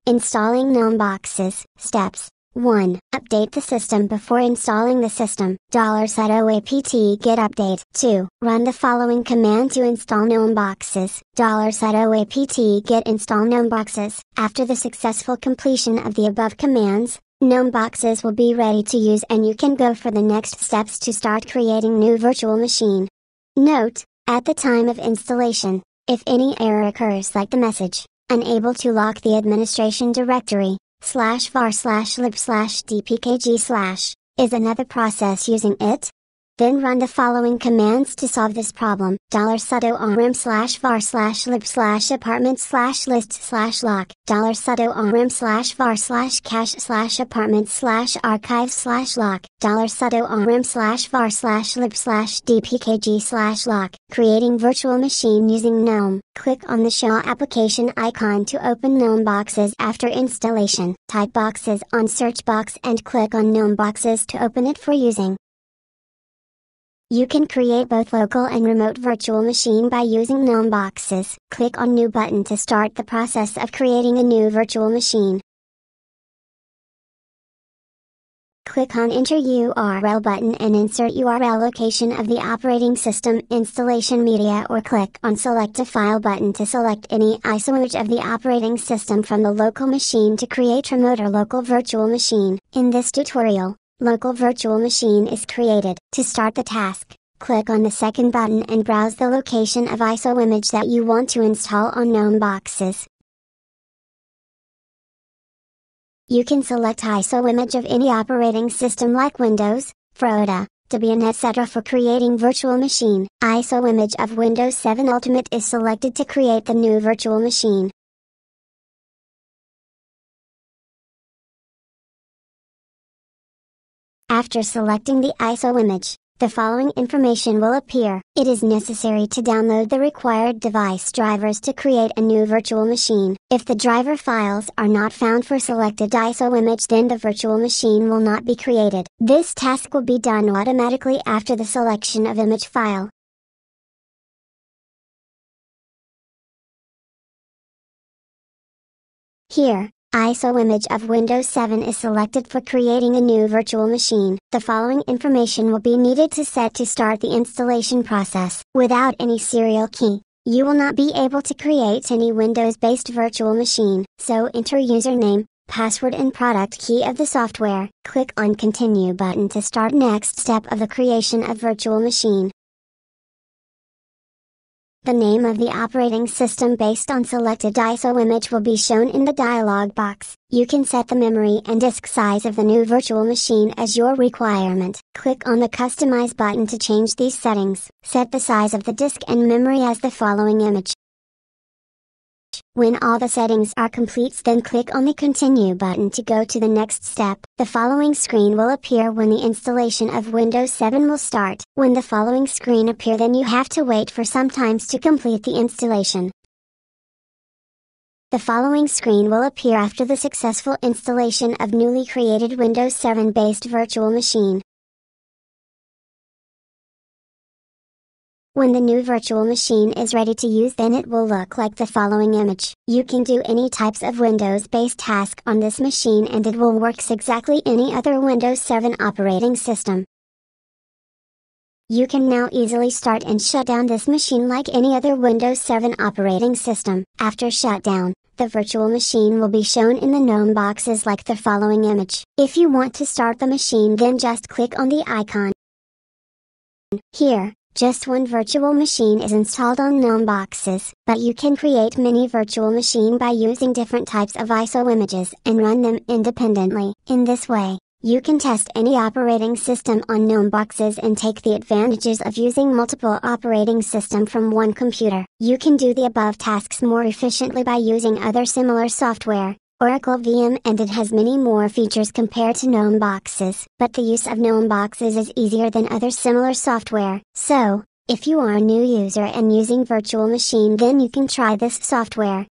Installing Gnome boxes. Steps. 1. Update the system before installing the system. $sudo apt get update. 2. Run the following command to install Gnome boxes. $sudo apt get install Gnome boxes. After the successful completion of the above commands, Gnome boxes will be ready to use and you can go for the next steps to start creating new virtual machine. Note, at the time of installation, if any error occurs like the message, unable to lock the administration directory, /var/lib/dpkg/ is another process using it? Then run the following commands to solve this problem. $sudo rm/var/lib/apartment/list/lock. $sudo rm/var/cache/apartment/archive/lock. $sudo rm/var/lib/dpkg/lock. Creating virtual machine using Gnome. Click on the Show application icon to open Gnome boxes after installation. Type boxes on search box and click on Gnome boxes to open it for using. You can create both local and remote virtual machine by using Gnome boxes. Click on New button to start the process of creating a new virtual machine. Click on Enter URL button and insert URL location of the operating system installation media or click on Select a File button to select any ISO image of the operating system from the local machine to create remote or local virtual machine. In this tutorial, local virtual machine is created. To start the task, click on the second button and browse the location of ISO image that you want to install on Gnome boxes. You can select ISO image of any operating system like Windows, Frota, Debian etc. for creating virtual machine. ISO image of Windows 7 Ultimate is selected to create the new virtual machine. After selecting the ISO image, the following information will appear. It is necessary to download the required device drivers to create a new virtual machine. If the driver files are not found for selected ISO image, then the virtual machine will not be created. This task will be done automatically after the selection of image file. Here, ISO image of Windows 7 is selected for creating a new virtual machine. The following information will be needed to set to start the installation process. Without any serial key, you will not be able to create any Windows-based virtual machine. So enter username, password and product key of the software. Click on Continue button to start next step of the creation of virtual machine. The name of the operating system based on selected ISO image will be shown in the dialog box. You can set the memory and disk size of the new virtual machine as your requirement. Click on the Customize button to change these settings. Set the size of the disk and memory as the following image. When all the settings are complete, then click on the Continue button to go to the next step. The following screen will appear when the installation of Windows 7 will start. When the following screen appear, then you have to wait for some times to complete the installation. The following screen will appear after the successful installation of newly created Windows 7 based virtual machine. When the new virtual machine is ready to use, then it will look like the following image. You can do any types of Windows-based task on this machine and it will work exactly any other Windows 7 operating system. You can now easily start and shut down this machine like any other Windows 7 operating system. After shutdown, the virtual machine will be shown in the Gnome boxes like the following image. If you want to start the machine, then just click on the icon. Here, just one virtual machine is installed on Gnome boxes, but you can create many virtual machine by using different types of ISO images and run them independently. In this way, you can test any operating system on Gnome boxes and take the advantages of using multiple operating system from one computer. You can do the above tasks more efficiently by using other similar software, Oracle VM, and it has many more features compared to Gnome boxes. But the use of Gnome boxes is easier than other similar software. So, if you are a new user and using virtual machine, then you can try this software.